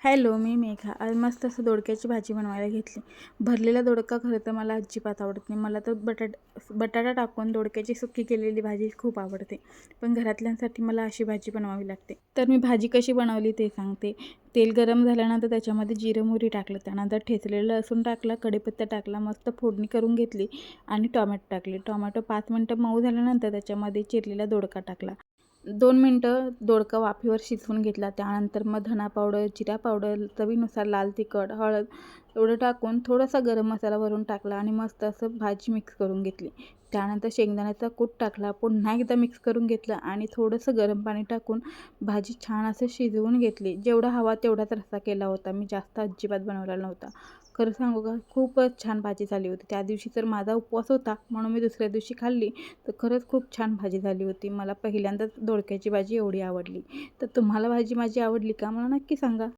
Hello, मी मेघा. आज मस्त असं दोडक्याची भाजी बनवायला घेतली. भरलेला दोडका खरं तर मला अजिबात आवडत नाही. मला तर बटाटा टाकून दोडक्याची सुक्की केलेली भाजी खूप आवडते. पण घरातल्यांसाठी मला अशी भाजी बनवावी लागते. तर मी भाजी कशी बनवली ते सांगते. तेल गरम झाल्यानंतर त्याच्यामध्ये जिरं मोहरी टाकलं, त्यानंतर ठेचलेलं लसूण टाकला, कढीपत्ता टाकला, मस्त फोडणी करून घेतली आणि टोमॅटो टाकले. टोमॅटो 5 मिनटं मऊ झाल्यानंतर त्याच्यामध्ये चिरलेला दोडका टाकला. 2 मिनटं दोडका वाफेवर शिजवून घेतला. त्यानंतर मग धना पावडर, जिरा पावडर, चवीनुसार लाल तिखट, हळद एवढं टाकून थोडासा गरम मसाला वरून टाकला आणि मस्त असं भाजी मिक्स करून घेतली. त्यानंतर शेंगदाण्याचा कूट टाकला, पुन्हा एकदा मिक्स करून घेतलं आणि थोडंसं गरम पाणी टाकून भाजी छान असं शिजवून घेतली. जेवढा हवा तेवढाच रस्सा केला होता. मी जास्त अजिबात बनवलेला नव्हता. खरं सांगू का, खूपच छान भाजी झाली होती. त्या दिवशी तर माझा उपवास होता म्हणून मी दुसऱ्या दिवशी खाल्ली. तर खरंच खूप छान भाजी झाली होती. मला पहिल्यांदाच दोडक्याची भाजी एवढी आवडली. तर तुम्हाला भाजी माझी आवडली का? मला नक्की सांगा.